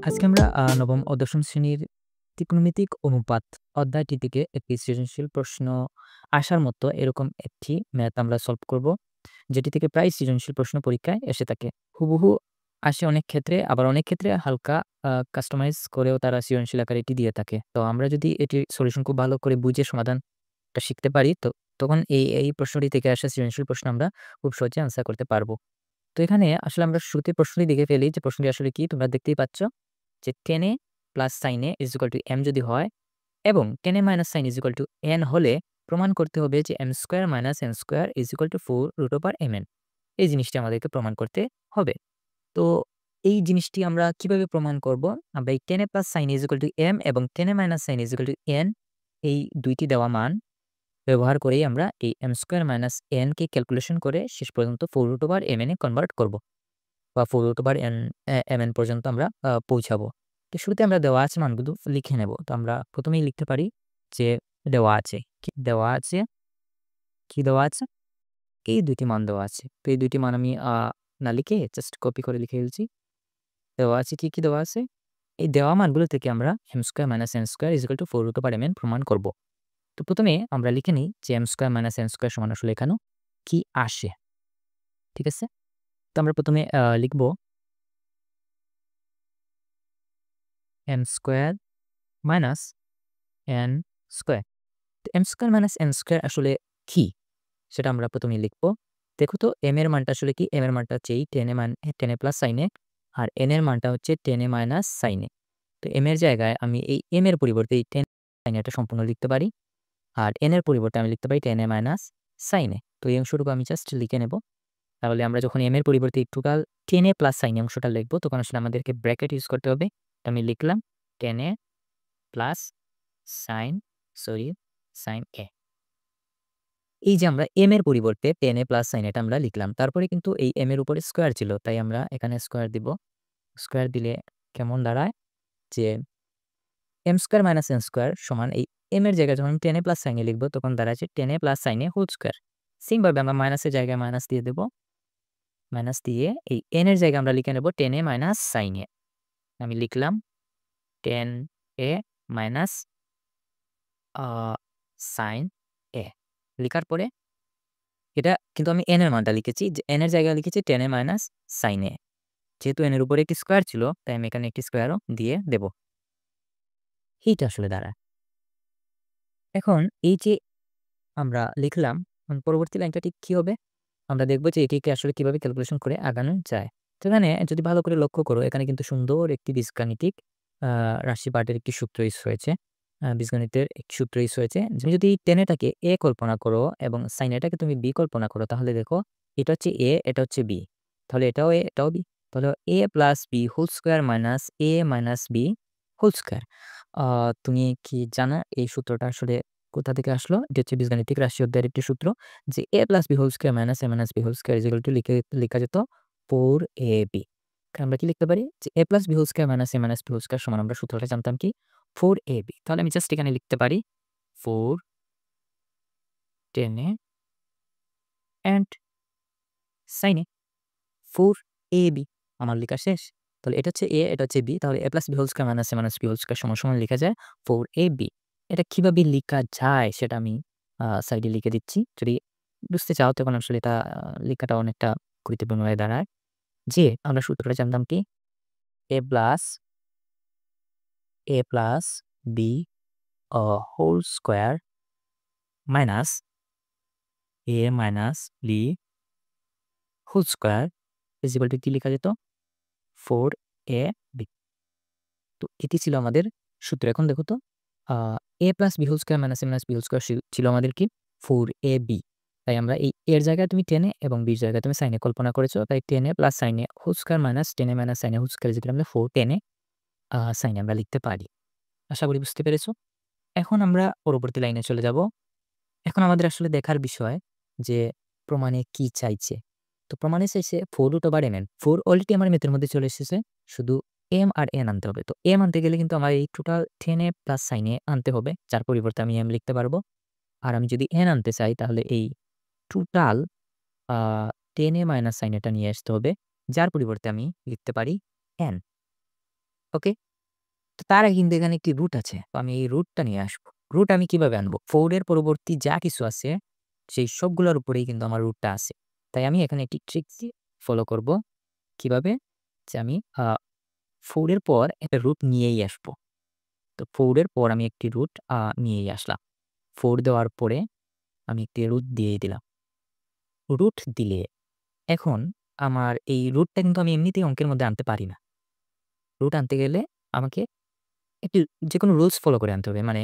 আজকে আমরা নবম ও দশম শ্রেণীর ত্রিকোণমিতিক অনুপাত অধ্যায়টি থেকে একটি সৃজনশীল প্রশ্ন আসার মতো এরকম একটি ম্যাথ আমরা সলভ করব, যেটি থেকে প্রায় সৃজনশীল প্রশ্ন পরীক্ষায় এসে থাকে। হুবহু আসে অনেক ক্ষেত্রে, আবার অনেক ক্ষেত্রে হালকা কাস্টমাইজ করেও তারা সৃজনশীল আকারে এটি দিয়ে থাকে। তো আমরা যদি এটির সলিউশন খুব ভালো করে বুঝে সমাধানটা শিখতে পারি, তো তখন এই প্রশ্নটি থেকে আসা সৃজনশীল প্রশ্ন আমরা খুব সহজে আনসার করতে পারবো। তো এখানে আসলে আমরা শুরুতে প্রশ্নটি দেখে ফেলি যে প্রশ্নটি আসলে কি, তোমরা দেখতেই পাচ্ছ যে tan a plus sin a is equal two m যদি হয় এবং tan a minus sin is equal two n হলে প্রমাণ করতে হবে যে m square minus n square is equal two 4√mn। এই জিনিসটি আমাদেরকে প্রমাণ করতে হবে। তো এই জিনিসটি আমরা কিভাবে প্রমাণ করব? আমরা এই tan a plus sin is equal two m এবং tan a minus sin is equal two n এই দুইটি দেওয়া মান ব্যবহার করেই আমরা এই m স্কয়ার মাইনাস n কে ক্যালকুলেশন করে শেষ পর্যন্ত 4√mn এ কনভার্ট করব বা 4/mn পর্যন্ত আমরা পৌঁছাবো। তো শুরুতে আমরা দেওয়া আছে মানগুলো লিখে নেব। তো আমরা প্রথমেই লিখতে পারি যে দেওয়া আছে। কি দেওয়া আছে? এই ২ টি মান দেওয়া আছে। তো এই ২ টি মান আমি না লিখে জাস্ট কপি করে লিখে ফেলছি। দেওয়া আছে কি দেওয়া আছে? এই দেওয়া মানগুলো থেকে আমরা m² - n² 4√mn প্রমাণ করব। তো প্রথমে আমরা লিখে নিই যে m² - n² সমান আসলে এখানেও কি আসে। ঠিক আছে? তো আমরা প্রথমে লিখব m² মাইনাস n স্কয়ার। তো m square minus n square আসলে কি? সেটা আমরা প্রথমেই লিখব। দেখো তো m এর মানটা আসলে কি? m এর মানটা হচ্ছে এই tan a plus sin a, আর n এর মানটা হচ্ছে tan a minus sin a। তো m এর জায়গায় আমি এই m এর পরিবর্তে এই tan sin a টা সম্পূর্ণ লিখতে পারি। আর n এর পরিবর্তে আমি লিখতে পারি tan a minus sin a। তো এই অংশটুকু আমি জাস্ট লিখে নেব। তাহলে আমরা যখন m এর পরিবর্তে এই total tan a plus sin a অংশটা লিখব, তখন আসলে আমাদেরকে ব্র্যাকেট ইউজ করতে হবে। তো আমি লিখলাম tan a plus sin a। এই যে আমরা m এর পরিবর্তে tan a প্লাস sin এটা আমরা লিখলাম। তারপরে কিন্তু এই m এর উপরে স্কয়ার ছিল, তাই আমরা এখানে স্কয়ার দিব। স্কয়ার দিলে কেমন দাঁড়ায় যে m square minus n square সমান এই m এর জায়গায় যখন tan a plus sin a লিখব, তখন দাঁড়াচ্ছে tan a plus sin a whole square. Same ভাবে আমরা মাইনাসের জায়গায় মাইনাস দিয়ে দেব। মাইনাস দিয়ে এই n এর জায়গায় আমরা লিখে নেব tan a minus sin a। আমি লিখলাম tan a minus a sin a। লিখার পরে এটা কিন্তু আমি n এর মানটা লিখেছি, যে n এর জায়গায় লিখেছি tan a minus sin a। যেহেতু n এর উপরে একটি স্কয়ার ছিল, তাই আমি এখানে একটি স্কয়ারও দিয়ে দেব। এইটা আসলে দাঁড়ায়। এখন এই যে আমরা লিখলাম, পরবর্তী লাইনটা ঠিক কি হবে? আমরা দেখব যে এটিকে আসলে কিভাবে ক্যালকুলেশন করে আগানো যায়। তো এখানে যদি ভালো করে লক্ষ্য করো, এখানে কিন্তু সুন্দর একটি বীজগাণিতিক আ রাশি পাঠের একটি সূত্র ইউজ হয়েছে। বীজগণিতের একটি সূত্র ইউজ হয়েছে। তুমি যদি tan এটাকে a কল্পনা করো এবং sin এটাকে তুমি b কল্পনা করো, তাহলে দেখো এটা হচ্ছে a, এটা হচ্ছে b। তাহলে এটাও a, এটাও b। তাহলে a plus b whole square minus a minus b whole square. আ তুমি কি জানা এই সূত্রটা আসলে কোথা থেকে আসলো? এটি হচ্ছে বীজগাণিতিক রাশি অধ্যায়ের একটি সূত্র, যে a plus b whole square minus a minus b whole square is equal to লেখা যেত 4ab। আমরা কি লিখতে পারি? যে a plus b whole square minus a minus b whole square সমান আমরা সূত্রটা জানতাম কি? 4ab। তাহলে আমি জাস্ট এখানে লিখতে পারি 4 tan a and sin a, 4ab। আমার লেখা শেষ। তাহলে এটা হচ্ছে a, এটা হচ্ছে b। তাহলে a plus b whole square minus a minus b whole square সমান সমান লেখা যায় 4ab। এটা কিভাবে লিখা যায় সেটা আমি সাইডে লিখে দিচ্ছি। যদি বুঝতে চাও, তখন আসলে এটা লেখাটা অনেকটা গুরুত্বপূর্ণ হয়ে দাঁড়ায়। যে আমরা সূত্রটা জানতাম কি? a plus b whole square minus a minus b whole square is equal to কি লেখা যেত? 4ab। তো এটি ছিল আমাদের সূত্র। এখন দেখো তো আ a plus b whole square minus a minus b whole square ছিল আমাদের কি? 4ab। তাই আমরা এই এর জায়গায় তুমি tan a এবং b এর জায়গায় তুমি sin a কল্পনা করেছো। তাই tan a plus sin a whole square minus tan a minus sin a whole square is equal to আমরা 4 tan a sin a আমরা লিখতে পারি। আশা করি বুঝতে পেরেছো। এখন আমরা পরবর্তী লাইনে চলে যাব। এখন আমাদের আসলে দেখার বিষয় যে প্রমাণে কি চাইছে। তো প্রমাণে চাইছে 4√mn। 4 অলরেডি আমার ম্যাথের মধ্যে চলে এসেছে। শুধু m আর n আনতে হবে। তো m আনতে গেলে কিন্তু আমার এই total tan a plus sin a আনতে হবে, যার পরিবর্তে আমি m লিখতে পারবো। আর আমি যদি n আনতে চাই, তাহলে এই total a tan a minus sin a টা নিয়ে আসতে হবে, যার পরিবর্তে আমি লিখতে পারি n। ওকে? তো তার আগে কিন্তু এখানে একটি রুট আছে। তো আমি এই রুটটা নিয়ে আসবো। রুট আমি কিভাবে আনবো? 4 এর পরবর্তী যা কিছু আছে সেই সবগুলোর উপরেই কিন্তু আমার রুটটা আছে। তাই আমি এখানে একটি ট্রিক্স ফলো করব। কিভাবে? যে আমি 4 এর পর একটা রুট নিয়েই আসবো। তো 4 এর পর আমি একটি রুট নিয়েই আসলাম। 4 দেওয়ার পরে আমি একটি রুট দিয়েই দিলাম। রুট দিলে এখন আমার এই রুটটা কিন্তু আমি এমনিতেই অঙ্কের মধ্যে আনতে পারি না। রুট আনতে গেলে আমাকে একটি যেকোনো রুলস ফলো করে আনতে হবে। মানে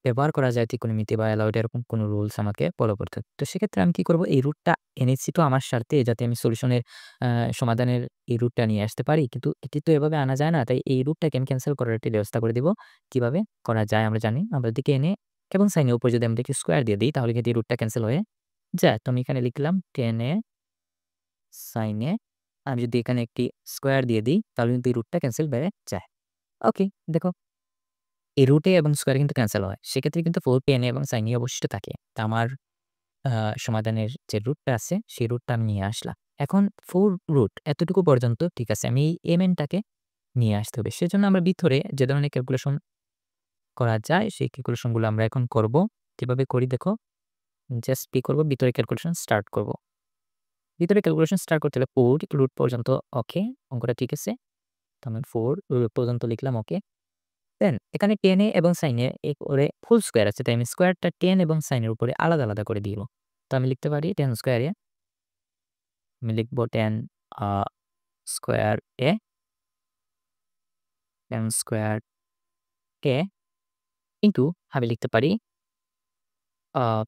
ব্যবহার করা যায় ত্রিকোণমিতি বা অ্যালয়েড এরকম কোনো রুলস আমাকে ফলো করতে হবে। তো সেক্ষেত্রে আমি কি করব? এই রুটটা এনেছি তো আমার স্বার্থে যাতে আমি সলিউশনের আ সমাধানের এই রুটটা নিয়ে আসতে পারি। কিন্তু এটি তো এভাবে আনা যায় না। তাই এই রুটটাকে আমি ক্যানসেল করার একটি ব্যবস্থা করে দিব। কিভাবে করা যায় আমরা জানি। আমরা এদিকে এনে এবং সাইনের উপর যদি আমরা একটি স্কোয়ার দিয়ে দেই তাহলে কিন্তু এই রুটটা ক্যানসেল হয়ে যায়। তো আমি এখানে লিখলাম 10 এ sin এ আমি যদি এখানে একটি স্কোয়ার দিয়ে দিই তাহলে কিন্তু এই রুটটা ক্যানসেল হয়ে যায়। ওকে, দেখো এই রুটে এবং স্কোয়ারে কিন্তু ক্যানসেল হয়। সেক্ষেত্রে কিন্তু 4 tan এবং sin ই অবশিষ্ট থাকে। তো আমার আ সমাধানের যে রুটটা আছে সেই রুটটা আমি নিয়ে আসলাম। এখন 4 রুট এতটুকু পর্যন্ত ঠিক আছে। আমি এই mn টাকে নিয়ে আসতে হবে। সেজন্য আমরা ভিতরে যে ধরনের ক্যালকুলেশন করা যায় সেই ক্যালকুলেশন গুলো আমরা এখন করব। কিভাবে করি দেখো। জাস্ট কি করব ভিতরে ক্যালকুলেশন স্টার্ট করব। ভিতরে ক্যালকুলেশন স্টার্ট করতে হলে 4 রুট পর্যন্ত ওকে, অঙ্কটা ঠিক আছে। তো আমি 4 রুট পর্যন্ত লিখলাম ওকে। দেন এখানে 10 এ এবং sin এ করে ফুল স্কোয়ার আছে। তাই আমি স্কোয়ারটা 10 এবং sin এর উপরে আলাদা, আলাদা করে দিব। তো আমি লিখতে পারি 10 স্কোয়ার এ আমি লিখব 10 আ স্কোয়ার এ 10 স্কোয়ার এ ইনটু আমি লিখতে পারি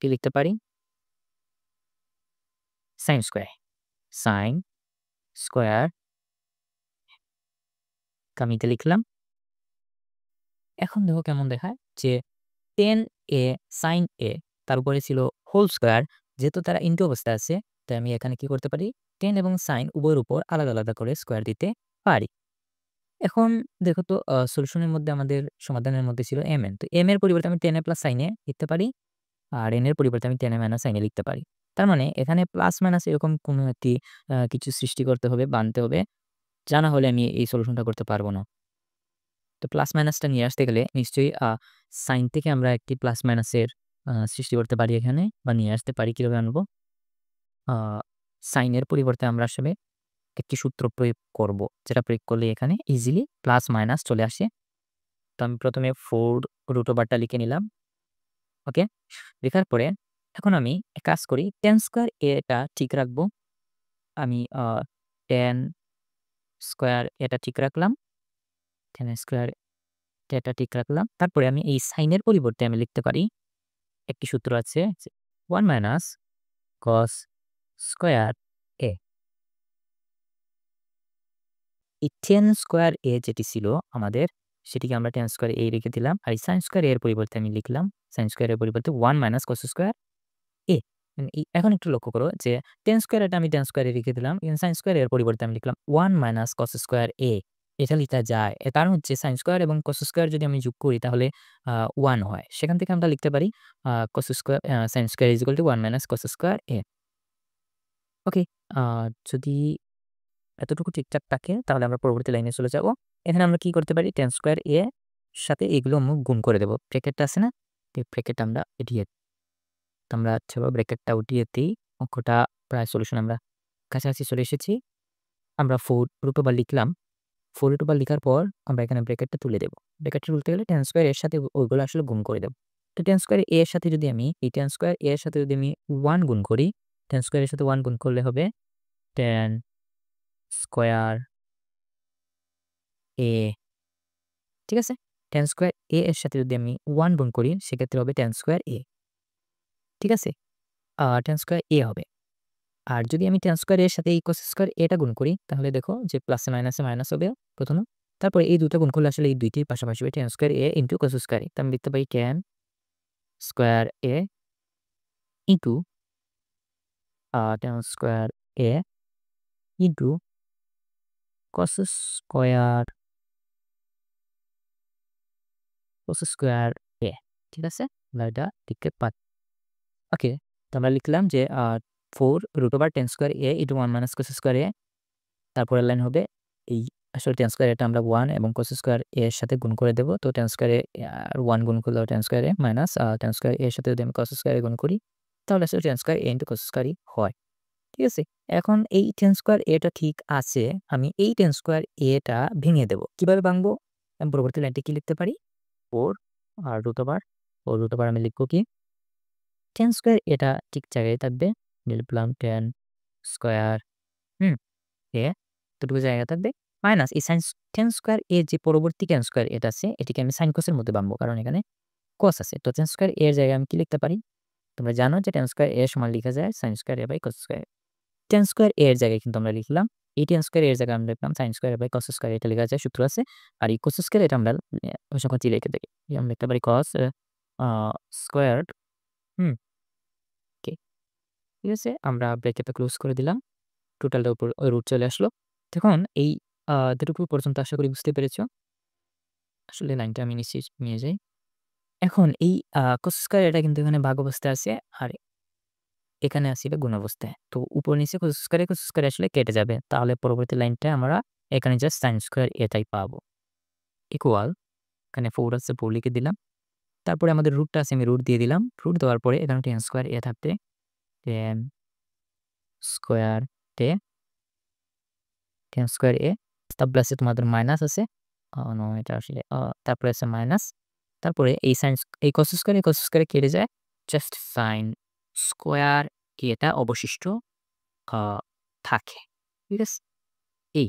কি লিখতে পারি? sin square. sin স্কোয়ার আমি এটা লিখলাম। এখন দেখো কেমন দেখায় যে 10a sin a তার উপরে ছিল হোল স্কোয়ার। যেহেতু তারা ইনটু অবস্থায় আছে, তাই আমি এখানে কি করতে পারি? 10 এবং sin উভয়ের উপর আলাদা, আলাদা করে স্কোয়ার দিতে পারি। এখন দেখো তো সলিউশনের মধ্যে আমাদের সমাধানের মধ্যে ছিল mn। তো m এর পরিবর্তে আমি 10a প্লাস sin a লিখতে পারি। আর n এর পরিবর্তে আমি 10a মাইনাস sin a লিখতে পারি। তার মানে এখানে প্লাস মাইনাস এরকম কোনো একটি কিছু সৃষ্টি করতে হবে বা আনতে হবে। যা না হলে আমি এই সলিউশনটা করতে পারব না। তো প্লাস মাইনাসটা নিয়ে আসতে গেলে নিশ্চয়ই সাইন থেকে আমরা একটি প্লাস মাইনাসের সৃষ্টি করতে পারি এখানে বা নিয়ে আসতে পারি। কিভাবে আনবো? আ সাইনের পরিবর্তে আমরা আসলে একটি সূত্র প্রয়োগ করব। যেটা প্রয়োগ করলে এখানে ইজিলি প্লাস মাইনাস চলে আসে। তো আমি ১ম এ 4 রুট ওভারটা লিখে নিলাম। ওকে? লেখার পরে এখন আমি এক কাজ করি tan স্কয়ার এটা ঠিক রাখবো। আমি tan স্কয়ার এটা ঠিক রাখলাম। tan স্কয়ার এটা ঠিক রাখলাম। তারপরে আমি এই সাইনের পরিবর্তে আমি লিখতে পারি একটি সূত্র আছে যে 1 মাইনাস cos স্কয়ার a। এই tan স্কয়ার a যেটি ছিল আমাদের সেটিকে আমরা tan স্কয়ার a রেখে দিলাম। আর এই sin স্কয়ার a এর পরিবর্তে আমি লিখলাম sin স্কয়ার এর পরিবর্তে 1 মাইনাস cos স্কয়ার a। এখন একটু লক্ষ্য করো যে tan স্কয়ার এটা আমি tan স্কয়ার এ রেখে দিলাম। কিন্তু sin স্কয়ার এর পরিবর্তে আমি লিখলাম 1 মাইনাস cos স্কয়ার a। এটা লিখা যায়। এর কারণ হচ্ছে sin স্কয়ার এবং cos স্কয়ার যদি আমি যোগ করি তাহলে 1 হয়। সেখান থেকে আমরা লিখতে পারি cos square sin square is equal two 1 minus cos square a। ওকে, আ যদি এতটুকু ঠিকঠাক থাকে তাহলে আমরা পরবর্তী লাইনে চলে যাব। এখানে আমরা কি করতে পারি? tan স্কয়ার a এর সাথে এগুলো আমরা গুণ করে দেব। ব্র্যাকেটটা আছে না? এই ব্র্যাকেট আমরা উঠিয়ে তো আমরা ব্র্যাকেটটা উঠিয়ে দেই। অঙ্কটা প্রায় সলিউশন আমরা কাছাকাছি চলে এসেছি। আমরা 4 রুট ওভার লিখলাম। 4 রুট ওভার লিখার পর আমরা এখানে ব্র্যাকেটটা তুলে দেব। ব্র্যাকেটটা তুলতে গেলে tan স্কয়ার এর সাথে ওইগুলো আসলে গুণ করে দেব। তো tan স্কয়ার a এর সাথে যদি আমি এই tan স্কয়ার a এর সাথে যদি আমি 1 গুণ করি, tan স্কয়ার এর সাথে 1 গুণ করলে হবে tan স্কয়ার a, ঠিক আছে? tan স্কয়ার a এর সাথে যদি আমি 1 গুণ করি সেক্ষেত্রে হবে tan স্কয়ার a, ঠিক আছে? tan স্কয়ার a হবে। আর যদি আমি tan স্কয়ার a এর সাথে এই cos স্কয়ার a টা গুণ করি তাহলে দেখো যে প্লাসে মাইনাসে মাইনাস হবে প্রথমে। তারপরে এই ২ টা গুণ করলে আসলে এই ২ টির পাশাপাশি হবে tan square a into cos square a। তো আমি লিখতে পারি tan square a into tan square a into cos square a, ঠিক আছে? আমরা এটা লিখতে পারি। ওকে, তো আমরা লিখলাম যে 4 √tan square a into 1 minus cos square a। তারপরের লাইন হবে এই আসলে tan স্কয়ার এটা আমরা 1 এবং cos স্কয়ার a এর সাথে গুণ করে দেব। তো tan স্কয়ার a আর 1 গুণ করলে tan square a minus tan square a এর সাথে যদি আমি cos স্কয়ার a গুণ করি, তাহলে আসলে tan square a into cos square ই হয়। ঠিক আছে? এখন এই tan স্কয়ার a টা ঠিক আছে। আমি এই tan স্কয়ার a টা ভেঙে দেব। কিভাবে ভাঙবো? আমি পরবর্তী লাইনটা কি লিখতে পারি? 4 আর √ ওভার 4 √ ওভার আমি লিখব কি? tan স্কয়ার এটা ঠিক জায়গায় থাকবে। লিখলাম tan স্কয়ার হুম? a এতটুকু জায়গা থাকবে। মাইনাস এই tan স্কয়ার a যে পরবর্তী tan স্কয়ার এটা আছে, এটিকে আমি sin cos এর মধ্যে ভাঙবো। কারণ এখানে cos আছে। তো tan স্কয়ার a এর জায়গায় আমি কি লিখতে পারি? তোমরা জানো যে tan স্কয়ার a সমান লিখা যায় sin square a by cos square. tan square a এর জায়গায় কিন্তু আমরা লিখলাম এই tan স্কয়ার a এর জায়গায় আমরা লিখলাম sin square a by cos square এটা লেখা যায়, সূত্র আছে। আর এই cos স্কয়ার এটা আমরা সংখ্যাটি রেখে দেই। আমরা লিখতে পারি cos স্কয়ার্ড হুম? ওকে। ঠিক আছে? আমরা ব্র্যাকেটটা ক্লোজ করে দিলাম। টোটালটার উপর রুট চলে আসলো। এখন এই এতটুকু পর্যন্ত আশা করি বুঝতে পেরেছ। আসলে লাইনটা আমি নিচে নিয়ে যাই। এখন এই cos স্কয়ার এটা কিন্তু এখানে ভাগ অবস্থায় আছে। আর এখানে আসিবে গুণ অবস্থায়। তো উপর নিচে cos স্কয়ার আসলে কেটে যাবে। তাহলে পরবর্তী লাইনটা আমরা এখানে জাস্ট sin স্কয়ার এটাই পাবো। ইকুয়াল এখানে 4 আছে 4 লিখে দিলাম। তারপরে আমাদের রুটটা আছে আমি রুট দিয়ে দিলাম। রুট দেওয়ার পরে এখানে tan স্কয়ার a থাকবে। tan square a tan square a তারপরে আছে তোমাদের মাইনাস আছে। নো এটা আসলে তারপরে আছে মাইনাস। তারপরে এই এই cos স্কয়ার কেটে যায়। জাস্ট sin স্কয়ার এটা অবশিষ্ট আ থাকে। ঠিক আছে? এই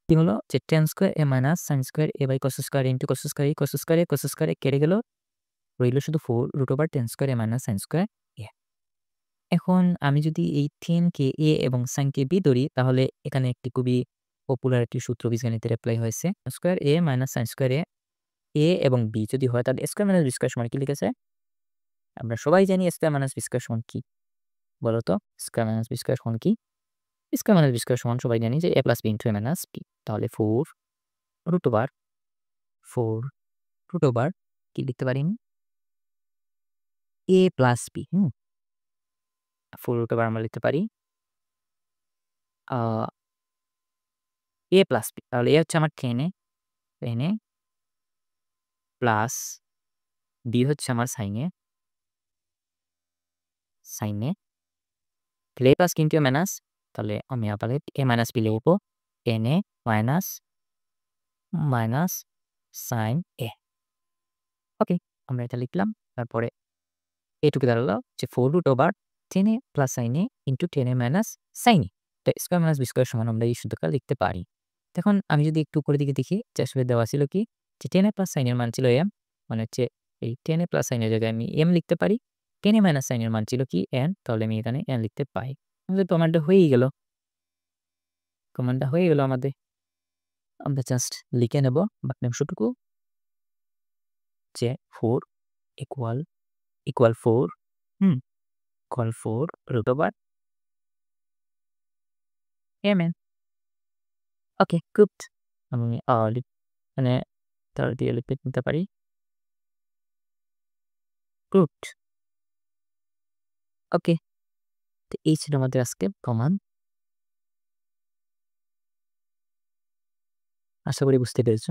কি হলো যে tan square a minus sin square a by cos square into cos square কেটে গেল। রইল শুধু 4 root over tan square a minus sin square a। এখন আমি যদি এই tan কে a এবং sin কে b ধরি, তাহলে এখানে একটি খুবই পপুলার একটি সূত্র বীজগণিতের এপ্লাই হয়েছে। Square a minus sin square a এবং b যদি হয় তাহলে স্কয়ার মাইনাস b স্কয়ার সমান কি লিখেছে? আমরা সবাই জানি স্কয়ার মাইনাস b স্কয়ার সমান কি? বলো তো? স্কয়ার মাইনাস b স্কয়ার সমান কি? স্কয়ার মাইনাস b স্কয়ার সমান সবাই জানি যে a plus b into a minus b। তাহলে 4 রুট ওভার 4 রুট ওভার কি লিখতে পারি আমি? a plus b 4 root over আমরা লিখতে পারি আ a প্লাস b। তাহলে a হচ্ছে আমার tan এ প্লাস b হচ্ছে আমার sin এ তাহলে a প্লাস কিন্তু a মাইনাস, তাহলে আমি আবার a মাইনাস b লিখব। tan এ মাইনাস sin a। ওকে, আমরা এটা লিখলাম। তারপরে এটুকু দাঁড়ালো যে 4 root over tan a plus sin a into tan a minus sin a। তো স্কয়ার মাইনাস b স্কয়ার সমান আমরা এই সূত্রটা লিখতে পারি। এখন আমি যদি একটু উপরের দিকে দেখি যে আসলে দেওয়া ছিল কি যে tan a প্লাস sin এর মান ছিল m, মানে হচ্ছে এই tan a প্লাস sin এর জায়গায় আমি m লিখতে পারি। tan a মাইনাস sin এর মান ছিল কি n, তাহলে আমি এখানে n লিখতে পাই। আমাদের প্রমাণটা হয়েই গেল। আমাদের। আমরা জাস্ট লিখে নেব বাক্যাংশটুকু যে 4 equal 4 equal 4 root over mn। Okay, good. আমি মানে তার দিয়ে লিখে নিতে পারি। গুড। ওকে, তো এই ছিল আমাদের আজকে প্রমাণ। আশা করি বুঝতে পেরেছ।